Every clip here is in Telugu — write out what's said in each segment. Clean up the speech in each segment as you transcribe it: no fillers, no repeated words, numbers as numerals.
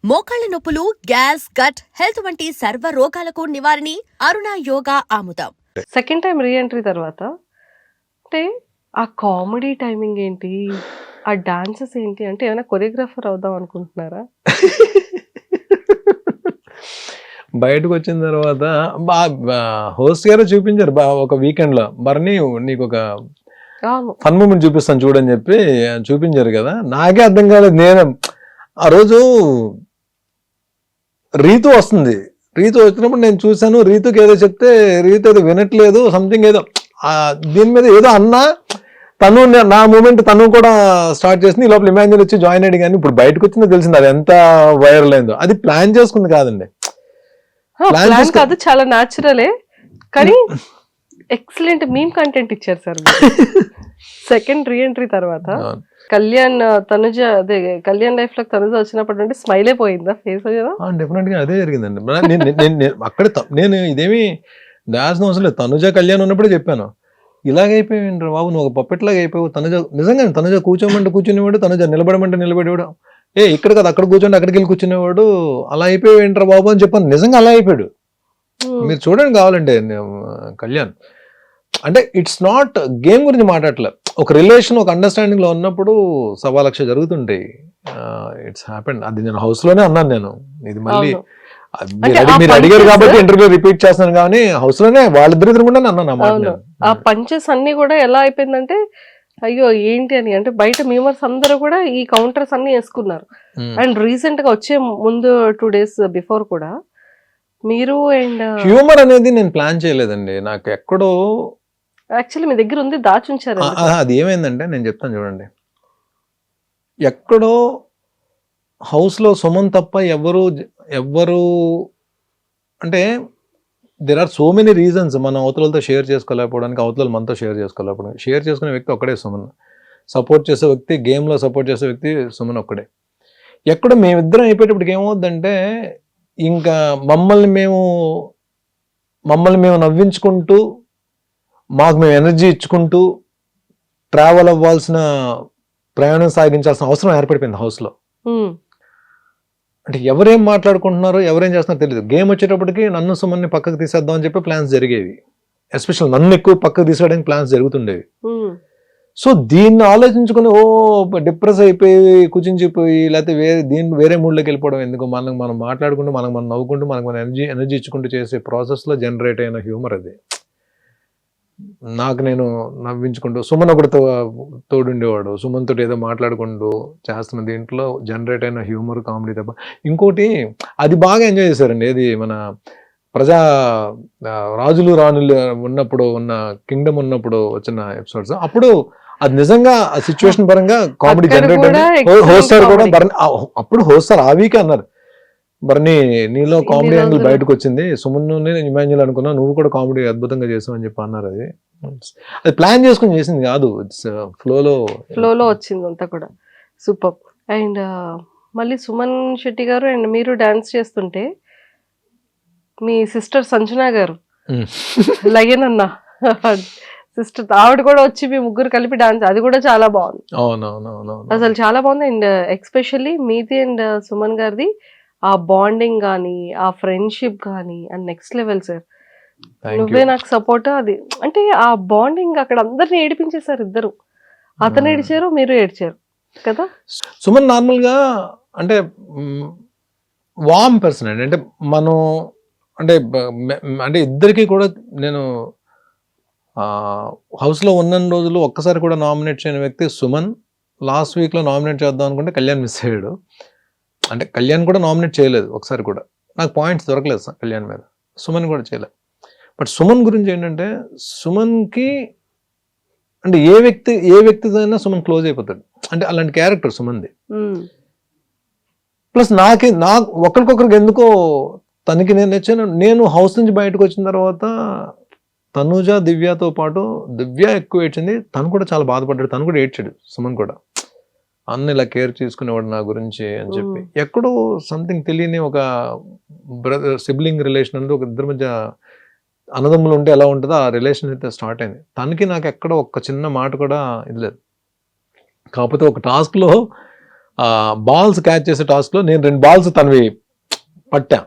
మోకాళ్ల నొప్పులు, గ్యాస్, గట్ హెల్త్ వంటి సర్వ రోగాలకు నివారణి అరుణ యోగా ఆముదం. సెకండ్ టైం రీ ఎంట్రీ తర్వాత అంటే ఆ కామెడీ టైమింగ్ ఏంటి, ఆ డాన్సెస్ ఏంటి, అంటే ఏమైనా కొరియోగ్రాఫర్ అవుదాం అనుకుంటున్నారా? బయటకు వచ్చిన తర్వాత హోస్ట్ గారే చూపించారు ఒక వీకెండ్ లో, బర్నీ నీకు ఒక అవును. ఫన్ మూమెంట్ చూపిస్తాను చూడని చెప్పి చూపించారు కదా. నాకే అర్థం కాలేదు. నేను ఆ రోజు రీతు వస్తుంది, రీతు వచ్చినప్పుడు నేను చూశాను. రీతుకి ఏదో చెప్తే రీతు ఏదో వినట్లేదు, సంథింగ్ ఏదో దీని మీద ఏదో అన్నా, తను నా మూమెంట్ తను కూడా స్టార్ట్ చేసింది. ఈ లోపల ఇమాన్యుల్ వచ్చి జాయిన్ అయ్యి, కానీ ఇప్పుడు బయటకు వచ్చిందో తెలిసింది అది ఎంత వైరల్ అయిందో. అది ప్లాన్ చేసుకుంది కాదండి, ప్లాన్ కాదు, చాలా న్యాచురలే. కానీ ఎక్సలెంట్ మీమ్ కంటెంట్ ఇచ్చారు సార్ సెకండ్ రీ ఎంట్రీ తర్వాత. కళ్యాణ్ తనుజ, అదే కళ్యాణ్ లైఫ్ లో తనుజ వచ్చినప్పటి నుండి స్మైల్ అయిపోయిందా ఫేస్? డెఫినెట్ గా అదే జరిగిందండి. అక్కడ నేను ఇదేమి దాల్సిన అవసరం లేదు. తనుజ కళ్యాణ్ ఉన్నప్పుడే చెప్పాను, ఇలాగైపోయింది బాబు, నువ్వు ఒక పప్పెట్లాగా అయిపోయావు. తనుజ నిజంగా తనుజ కూర్చోమంటే కూర్చునేవాడు, తనుజ నిలబడమంటే నిలబడేవాడు, ఇక్కడ కదా అక్కడ కూర్చోండి అక్కడికి వెళ్ళి కూర్చునేవాడు. అలా అయిపోయింటారా బాబు అని చెప్పాను. నిజంగా అలా అయిపోయాడు. మీరు చూడండి కావాలంటే కళ్యాణ్. అంటే ఇట్స్ నాట్ గేమ్ గురించి మాట్లాడలే, ఒక రిలేషన్, ఒక అండర్స్టాండింగ్ లో ఉన్నప్పుడు 1,00,000 జరుగుతుంటాయి. It's happen. అది నేను హౌస్ లోనే అన్నాను. నేను ఇది మళ్ళీ మీరు అడిగారు కాబట్టి ఇంటర్వ్యూ రిపీట్ చేస్తాను, కానీ హౌస్ లోనే వాళ్ళిద్దరు ఎదురుకుంటే అన్నాను. ఆ పంచెస్ అన్ని కూడా ఎలా అయిపోయిందంటే, అయ్యో ఏంటి అని, అంటే బయట మ్యూమర్స్ అందరూ కూడా ఈ కౌంటర్స్ అన్ని వేసుకున్నారు. అండ్ రీసెంట్ గా వచ్చే ముందు 2 days బిఫోర్ కూడా మీరు అండ్ హ్యూమర్ అనేది నేను ప్లాన్ చేయలేదండి. నాకు ఎక్కడో యాక్చువల్లీ మీ దగ్గర ఉంది, దాచుంచారు. అది ఏమైందంటే నేను చెప్తాను చూడండి. ఎక్కడో హౌస్ లో సుమన్ తప్ప ఎవ్వరు అంటే there are so many reasons మనం అవతలతో షేర్ చేసుకోలేకపోవడానికి, అవతల మనతో షేర్ చేసుకోలేకపోవడానికి. షేర్ చేసుకునే వ్యక్తి ఒక్కడే సుమన్. సపోర్ట్ చేసే వ్యక్తి, గేమ్లో సపోర్ట్ చేసే వ్యక్తి సుమన్ ఒక్కడే. ఎక్కడ మేమిద్దరం అయిపోయేటప్పటికి ఏమవుద్దంటే, ఇంకా మమ్మల్ని మేము నవ్వించుకుంటూ, మాకు మేము ఎనర్జీ ఇచ్చుకుంటూ ట్రావెల్ అవ్వాల్సిన, ప్రయాణం సాగించాల్సిన అవసరం ఏర్పడిపోయింది హౌస్లో. అంటే ఎవరేం మాట్లాడుకుంటున్నారో, ఎవరేం చేస్తున్నారో తెలియదు. గేమ్ వచ్చేటప్పటికి నన్ను సుమన్ని పక్కకు తీసేద్దాం అని చెప్పి ప్లాన్స్ జరిగేవి. ఎస్పెషల్ నన్ను ఎక్కువ పక్కకు తీసేయడానికి ప్లాన్స్ జరుగుతుండేవి. సో దీన్ని ఆలోచించుకుని డిప్రెస్ అయిపోయి, కుచించిపోయి, లేకపోతే వేరే మూడ్లోకి వెళ్ళిపోవడం ఎందుకు, మనం మాట్లాడుకుంటూ, మనం నవ్వుకుంటూ, మన ఎనర్జీ ఇచ్చుకుంటూ చేసే ప్రాసెస్లో జనరేట్ అయిన హ్యూమర్ అది. నాకు నేను నవ్వించుకుంటూ, సుమన్ ఒకటి తోడుండేవాడు, సుమన్ తోటి ఏదో మాట్లాడుకుంటూ చేస్తున్న దీంట్లో జనరేట్ అయిన హ్యూమర్, కామెడీ తప్ప ఇంకోటి అది బాగా ఎంజాయ్ చేశారండి. ఏది మన రాజులు రాణులు ఉన్నప్పుడు ఉన్న కింగ్డమ్ ఉన్నప్పుడు వచ్చిన ఎపిసోడ్స్, అప్పుడు అది నిజంగా ఆ సిచ్యువేషన్ పరంగా కామెడీ జనరేట్ అయింది. హోస్ట్ సార్ కూడా అప్పుడు హోస్ట్ సార్ ఆ వీకే అన్నారు, బర్నీ నీలో కామెడీ యాంగిల్ బయటకు వచ్చింది, సుమన్ ఇమాన్యుల్ అనుకున్నా, నువ్వు కూడా కామెడీ అద్భుతంగా చేసావు అని చెప్పి అన్నారు. అది ప్లాన్ చేసుకుని చేసింది కాదు, ఇట్స్ ఫ్లోలో వచ్చింది అంతా కూడా. సూపర్. అండ్ మళ్ళీ సుమన్ శెట్టి గారు అండ్ మీరు డాన్స్ చేస్తుంటే మీ సిస్టర్ సంజన గారు లయన్ అన్న సిస్టర్, ఆవిడ కూడా వచ్చి మీ ముగ్గురు కలిపి డాన్స్, అది కూడా చాలా బాగుంది. అసలు చాలా బాగుంది. అండ్ ఎక్స్పెషల్లీ మీది అండ్ సుమన్ గారిది ఆ బాండింగ్ కానీ, ఆ ఫ్రెండ్షిప్ కానీ అండ్ నెక్స్ట్ లెవెల్ సార్. నువ్వే నాకు సపోర్ట్. అది అంటే ఆ బాండింగ్ అక్కడ అందరిని ఏడిపించేశారు ఇద్దరు. అతను ఏడిచారు, మీరు ఏడ్చారు కదా. సుమన్ నార్మల్ గా అంటే వామ్ పర్సన్ అండి. అంటే మనం అంటే ఇద్దరికి కూడా నేను హౌస్లో ఉన్న రోజులు ఒక్కసారి కూడా నామినేట్ చేయని వ్యక్తి సుమన్. లాస్ట్ వీక్లో నామినేట్ చేద్దాం అనుకుంటే కళ్యాణ్ మిస్ అయ్యాడు. అంటే కళ్యాణ్ కూడా నామినేట్ చేయలేదు ఒకసారి కూడా, నాకు పాయింట్స్ దొరకలేదు కళ్యాణ్ మీద. సుమన్ కూడా చేయలేదు. బట్ సుమన్ గురించి ఏంటంటే, సుమన్కి అంటే ఏ వ్యక్తితోనైనా సుమన్ క్లోజ్ అయిపోతాడు. అంటే అలాంటి క్యారెక్టర్ సుమన్ది. ప్లస్ నాకు ఒకరికొకరికి ఎందుకో తనకి నేను నచ్చాను. నేను హౌస్ నుంచి బయటకు వచ్చిన తర్వాత తనుజ, దివ్యతో పాటు దివ్య ఎక్కువ ఏడ్చింది, తను కూడా చాలా బాధపడ్డాడు, తను కూడా ఏడ్చాడు. సుమన్ కూడా అన్న ఇలా కేర్ తీసుకునేవాడు నా గురించి అని చెప్పి. ఎక్కడో సంథింగ్ తెలియని ఒక బ్రదర్ సిబ్లింగ్ రిలేషన్ అనేది, ఒక ఇద్దరి మధ్య అన్నదమ్ములు ఉంటే ఎలా ఉంటుందో ఆ రిలేషన్ అయితే స్టార్ట్ అయింది. తనకి నాకు ఎక్కడో ఒక చిన్న మాట కూడా ఇది లేదు. కాకపోతే ఒక టాస్క్లో బాల్స్ క్యాచ్ చేసే టాస్క్ లో నేను 2 balls తనవి పట్టా.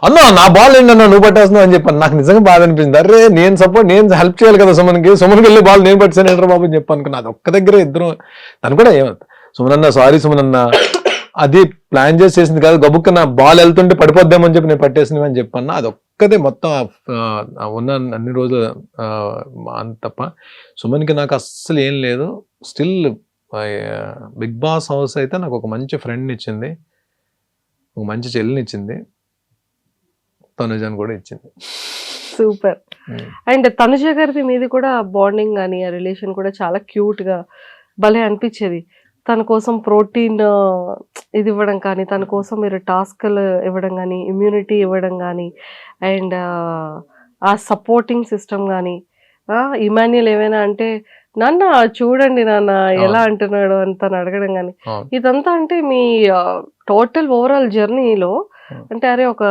అన్న నా బాల్ ఏంటన్నా నువ్వు పట్టేస్తున్నావు అని చెప్పాను. నాకు నిజంగా బాధ అనిపించింది. అరే నేను హెల్ప్ చేయాలి కదా సుమన్కి వెళ్ళే బాల్ నేను పట్టాను ఏంట్రా బాబు అని చెప్పాను అనుకున్నా. అది ఒక్క దగ్గర ఇద్దరు తను కూడా ఏమంత సుమనన్న సారీ సుమనన్న అది ప్లాన్ చేసేసింది కాదు, గబుక్క నా బాల్ వెళ్తుంటే పడిపోద్దామని చెప్పి నేను పట్టేసినవి అని చెప్పన్నా. అది ఒక్కదే మొత్తం ఉన్న అన్ని రోజులు అంత తప్ప సుమన్కి నాకు అస్సలు ఏం లేదు. స్టిల్ బిగ్ బాస్ హౌస్ అయితే నాకు ఒక మంచి ఫ్రెండ్ ఇచ్చింది, ఒక మంచి చెల్లిని ఇచ్చింది, తనుజని కూడా ఇచ్చింది. సూపర్. అండ్ తనుజ గారిది మీది కూడా బాండింగ్ కానీ ఆ రిలేషన్ కూడా చాలా క్యూట్ గా భలే అనిపించేది. తన కోసం ప్రోటీన్ ఇది ఇవ్వడం కానీ, తన కోసం మీరు టాస్క్లు ఇవ్వడం కానీ, ఇమ్యూనిటీ ఇవ్వడం కానీ, అండ్ ఆ సపోర్టింగ్ సిస్టమ్ కానీ, ఇమాన్యుల్ ఏమైనా అంటే నాన్న చూడండి నాన్న ఎలా అంటున్నాడు అని తను అడగడం కానీ, ఇదంతా అంటే మీ టోటల్ ఓవరాల్ జర్నీలో అంటే అరే ఒక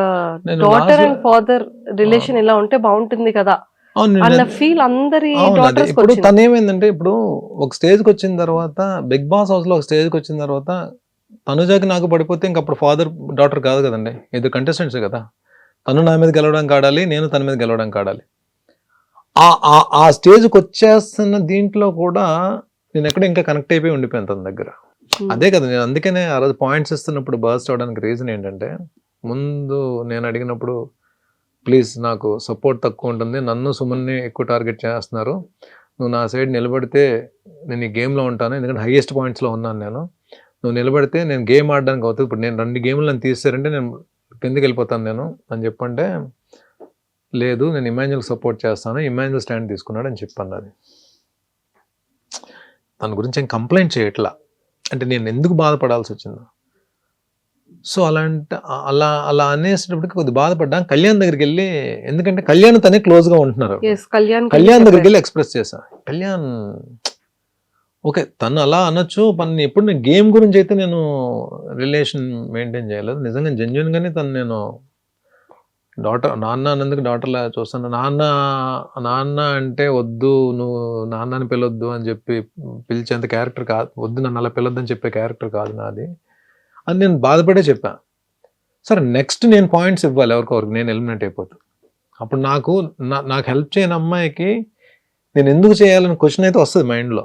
డాటర్ అండ్ ఫాదర్ రిలేషన్ ఇలా ఉంటే బాగుంటుంది కదా అన్న ఫీల్ అందరి డాటర్స్ ఇప్పుడు తను ఏమైందంటే ఇప్పుడు ఒక స్టేజ్కి వచ్చిన తర్వాత బిగ్ బాస్ హౌస్ లో ఒక స్టేజ్కి వచ్చిన తర్వాత తనుజాకి నాకు పడిపోతే ఇంక అప్పుడు ఫాదర్ డాటర్ కాదు కదండి, ఇద్దరు కంటెస్టెంట్స్ కదా. తను నా మీద గెలవడానికి ఆడాలి, నేను తన మీద గెలవడానికి ఆడాలి. ఆ స్టేజ్కి వచ్చేస్తున్న దీంట్లో కూడా నేను ఎక్కడ ఇంకా కనెక్ట్ అయిపోయి ఉండిపోయాను తన దగ్గర. అదే కదా నేను అందుకనే ఆ రోజు పాయింట్స్ ఇస్తున్నప్పుడు బర్స్ట్ అవడానికి రీజన్ ఏంటంటే, ముందు నేను అడిగినప్పుడు ప్లీజ్ నాకు సపోర్ట్ తక్కువ ఉంటుంది, నన్ను సుమన్ని ఎక్కువ టార్గెట్ చేస్తున్నారు, నువ్వు నా సైడ్ నిలబడితే నేను ఈ గేమ్లో ఉంటాను, ఎందుకంటే హైయెస్ట్ పాయింట్స్లో ఉన్నాను నేను, నువ్వు నిలబడితే నేను గేమ్ ఆడడానికి అవుతుంది, ఇప్పుడు నేను 2 గేమ్లు నన్ను తీసారంటే నేను కిందకి వెళ్ళిపోతాను నేను అని చెప్పంటే, లేదు నేను ఇమాన్యుల్ సపోర్ట్ చేస్తాను, ఇమాన్యుల్ స్టాండ్ తీసుకున్నాడు అని చెప్పాను. అది తన గురించి ఏం కంప్లైంట్ చేయట్లా, అంటే నేను ఎందుకు బాధపడాల్సి వచ్చిందో. సో అలా అనేసేటప్పటికి కొద్దిగా బాధపడ్డా. కళ్యాణ్ దగ్గరికి వెళ్ళి, ఎందుకంటే కళ్యాణ్ తనే క్లోజ్గా ఉంటున్నారు, కళ్యాణ్ దగ్గరికి వెళ్ళి ఎక్స్ప్రెస్ చేశా. కళ్యాణ్ ఓకే తను అలా అనొచ్చు, ఎప్పుడు నేను గేమ్ గురించి అయితే నేను రిలేషన్ మెయింటైన్ చేయలేదు. నిజంగా జెన్యున్గానే తను నేను నాన్న అన్నందుకు డాటర్లా చూస్తాను. నాన్న అంటే వద్దు, నువ్వు నాన్నని పిలొద్దు అని చెప్పి పిలిచేంత క్యారెక్టర్ కాదు, వద్దు నన్ను అలా పిలొద్దు అని చెప్పే క్యారెక్టర్ కాదు నాది అని నేను బాధపడే చెప్పాను. సరే నెక్స్ట్ నేను పాయింట్స్ ఇవ్వాలి ఎవరికొరికి, నేను ఎలిమినేట్ అయిపోతాను. అప్పుడు నాకు హెల్ప్ చేయని అమ్మాయికి నేను ఎందుకు చేయాలని క్వశ్చన్ అయితే వస్తుంది మైండ్లో.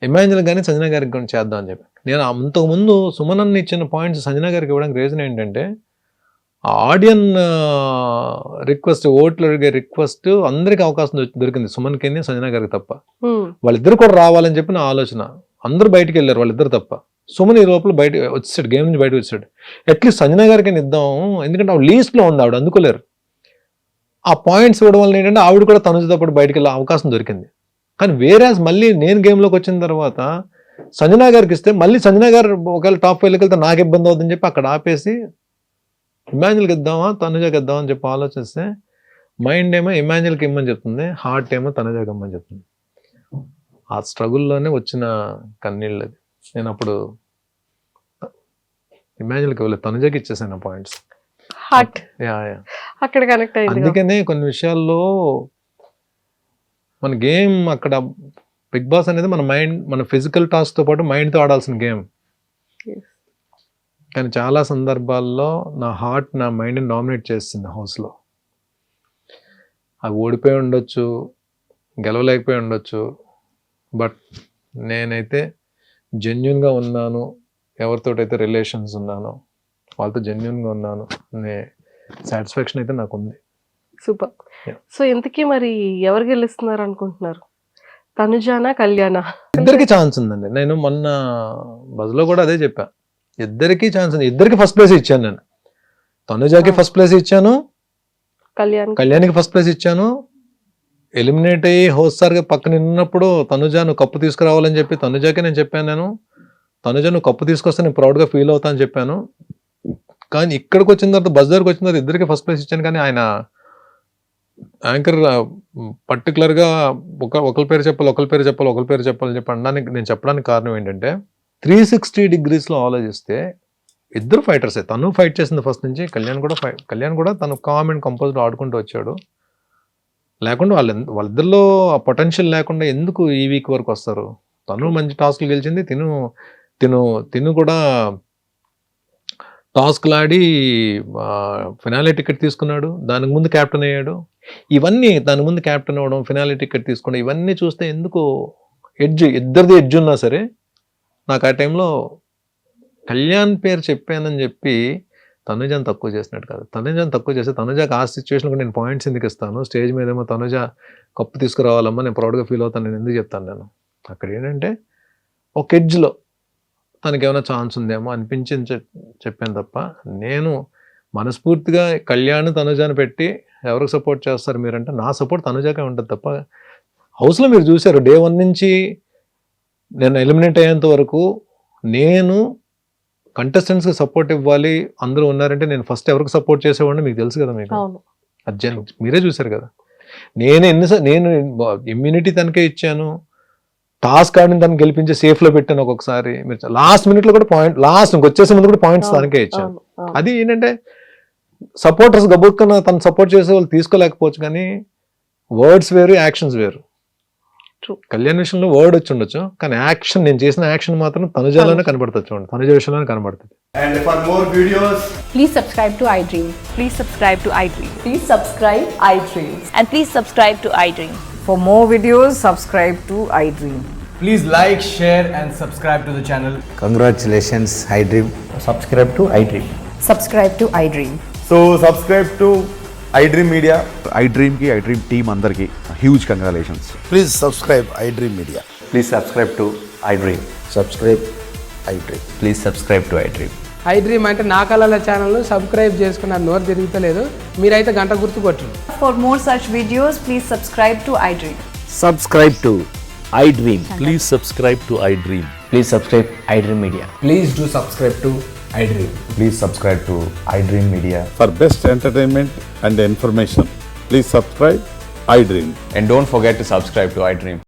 ఇమాన్యుల్ కానీ సంజన గారికి కూడా చేద్దాం అని చెప్పి నేను అంతకుముందు సుమనన్ని ఇచ్చిన పాయింట్స్ సంజన గారికి ఇవ్వడానికి రీజన్ ఏంటంటే, ఆడియన్ రిక్వెస్ట్, ఓట్లు అడిగే రిక్వెస్ట్ అందరికి అవకాశం దొరికింది, సుమన్కి సంజన గారికి తప్ప. వాళ్ళిద్దరు కూడా రావాలని చెప్పి నా ఆలోచన. అందరూ బయటికి వెళ్ళారు వాళ్ళిద్దరు తప్ప. సుమన్ ఈ లోపల బయట వచ్చాడు, గేమ్ నుంచి బయట వచ్చాడు. అట్లీస్ట్ సంజన గారికి ఇద్దాం, ఎందుకంటే ఆవిడ లీస్ట్లో ఉంది, ఆవిడ అందుకోలేరు. ఆ పాయింట్స్ ఇవ్వడం వల్ల ఏంటంటే ఆవిడ కూడా తనుజతో పాటు బయటికి వెళ్ళే అవకాశం దొరికింది. కానీ వేరేస్ మళ్ళీ నేను గేమ్లోకి వచ్చిన తర్వాత సంజన గారికి ఇస్తే మళ్ళీ సంజన గారు ఒకవేళ టాప్ 5లోకి వెళ్తే నాకు ఇబ్బంది అవుతుందని చెప్పి అక్కడ ఆపేసి ఇమాన్యుల్కి ఇద్దామా తనుజకి ఇద్దామా అని చెప్పి ఆలోచిస్తే మైండ్ ఏమో ఇమాన్యుల్కి ఇమ్మని చెప్తుంది, హార్ట్ ఏమో తనుజకి ఇమ్మని చెప్తుంది. ఆ స్ట్రగుల్లోనే వచ్చిన కన్నీళ్ళు అది. నేను అప్పుడు ఇమాన్యుల్కి ఇవ్వలేదు, తనుజకి ఇచ్చేసాను పాయింట్స్. అక్కడ కనెక్ట్ అయ్యింది. అందుకనే కొన్ని విషయాల్లో మన గేమ్ అక్కడ బిగ్ బాస్ అనేది మన మైండ్, మన ఫిజికల్ టాస్క్తో పాటు మైండ్తో ఆడాల్సిన గేమ్. కానీ చాలా సందర్భాల్లో నా హార్ట్ నా మైండ్ని డామినేట్ చేస్తుంది హౌస్లో. అవి ఓడిపోయి ఉండొచ్చు, గెలవలేకపోయి ఉండొచ్చు, బట్ నేనైతే జెన్యున్గా ఉన్నాను, ఎవరితోటైతే రిలేషన్స్ ఉన్నానో వాళ్ళతో జెన్యున్గా ఉన్నాను అనే సాటిస్ఫాక్షన్ అయితే నాకు ఉంది. సూపర్. సో ఇంతకీ మరి ఎవరు గెలుస్తున్నారు అనుకుంటున్నారు, తనుజానా కళ్యాణా? ఇద్దరికి ఛాన్స్ ఉందండి. నేను మొన్న బజ్లో కూడా అదే చెప్పా, ఇద్దరికి ఛాన్స్ ఉంది. ఇద్దరికి ఫస్ట్ ప్లేస్ ఇచ్చాను నేను. తనుజాకి ఫస్ట్ ప్లేస్ ఇచ్చాను, కళ్యాణ్కి ఫస్ట్ ప్లేస్ ఇచ్చాను. ఎలిమినేట్ అయ్యి హోస్టార్గా పక్కన ఉన్నప్పుడు తనుజ నువ్వు కప్పు తీసుకురావాలని చెప్పి తనుజాకి నేను చెప్పాను. నేను తనుజ నువ్వు కప్పు తీసుకొస్తే నేను ప్రౌడ్గా ఫీల్ అవుతా అని చెప్పాను. కానీ ఇక్కడికి వచ్చిన తర్వాత బస్ దగ్గరకు వచ్చిన తర్వాత ఇద్దరికి ఫస్ట్ ప్లేస్ ఇచ్చాను. కానీ ఆయన యాంకర్ పర్టికులర్గా ఒకరి పేరు చెప్పాలని చెప్పి అనడానికి నేను చెప్పడానికి కారణం ఏంటంటే 360 degreesలో ఆలోచిస్తే ఇద్దరు ఫైటర్సే. తను ఫైట్ చేసింది ఫస్ట్ నుంచి, కళ్యాణ్ కూడా తను కామ్ అండ్ కంపోజ్డ్ ఆడుకుంటూ వచ్చాడు. లేకుండా వాళ్ళిద్దరిలో ఆ పొటెన్షియల్ లేకుండా ఎందుకు ఈ వీక్ వరకు వస్తారు? తను మంచి టాస్క్లు గెలిచింది, తిను కూడా టాస్క్లు ఆడి ఫినాలే టికెట్ తీసుకున్నాడు, దానికి ముందు క్యాప్టెన్ అయ్యాడు. ఇవన్నీ దాని ముందు క్యాప్టెన్ అవ్వడం, ఫినాలే టికెట్ తీసుకోవడం, ఇవన్నీ చూస్తే ఎందుకు ఇద్దరిది ఎడ్జ్ ఉన్నా సరే నాకు ఆ టైంలో కళ్యాణ్ పేరు చెప్పానని చెప్పి తనుజాని తక్కువ చేసినట్టు కాదు. తనుజాని తక్కువ చేస్తే తనుజాకి ఆ సిచ్యువేషన్లో నేను పాయింట్స్ ఎందుకు ఇస్తాను, స్టేజ్ మీద ఏమో తనుజ కప్పు తీసుకురావాలమ్మా నేను ప్రౌడ్గా ఫీల్ అవుతాను నేను ఎందుకు చెప్తాను. నేను అక్కడ ఏంటంటే ఒక ఎడ్జ్లో తనకి ఏమైనా ఛాన్స్ ఉందేమో అనిపించింది చెప్పాను తప్ప, నేను మనస్ఫూర్తిగా కళ్యాణ్ తనుజాని పెట్టి ఎవరికి సపోర్ట్ చేస్తారు మీరంటే నా సపోర్ట్ తనుజాకే ఉంటుంది తప్ప. హౌస్లో మీరు చూశారు డే 1 నుంచి నేను ఎలిమినేట్ అయ్యేంత వరకు నేను కంటెస్టెంట్స్కి సపోర్ట్ ఇవ్వాలి అందరూ ఉన్నారంటే నేను ఫస్ట్ ఎవరికి సపోర్ట్ చేసేవాడిని మీకు తెలుసు కదా. మీకు అర్జున్ మీరే చూశారు కదా. నేను ఇమ్యూనిటీ తనకే ఇచ్చాను, టాస్క్ ఆడిని తను గెలిపించి సేఫ్లో పెట్టాను. ఒక్కొక్కసారి మీరు లాస్ట్ మినిట్లో కూడా లాస్ట్ వచ్చేసే ముందు కూడా పాయింట్స్ తనకే ఇచ్చాను. అది ఏంటంటే సపోర్టర్స్ గబుక్కన తను సపోర్ట్ చేసే వాళ్ళు తీసుకోలేకపోవచ్చు, కానీ వర్డ్స్ వేరు యాక్షన్స్ వేరు. కళ్యాణ్ విషయంలో వర్డ్ వచ్చి ఉండొచ్చు, కానీ యాక్షన్ నేను చేసిన యాక్షన్ మాత్రం తనుజాలోనే కనబడుతుంది. చూడండి తనుజ విషయంలోనే కనబడుతుంది. And for more videos, Please subscribe to iDream. Please subscribe to iDream. Please subscribe iDream. And please subscribe to iDream. For more videos, subscribe to iDream. please like, share and subscribe to the channel. Congratulations, iDream. Subscribe to iDream. Subscribe to iDream. So subscribe to iDream Media. iDream ki iDream team andarki huge congratulations. Please subscribe iDream Media. Please subscribe to iDream. Subscribe iDream. Please subscribe to iDream. iDream అంటే నా కళల ఛానల్ సబ్స్క్రైబ్ చేసుకున్న నోరు తిరుగుతలేదు, మీరైతే గంట గుర్తు కొట్టండి. For more such videos, please subscribe to iDream. Subscribe to iDream. Please subscribe to iDream. Please subscribe iDream Media. Please do subscribe to iDream. Please subscribe to iDream Media. For best entertainment and information, please subscribe iDream. And don't forget to subscribe to iDream.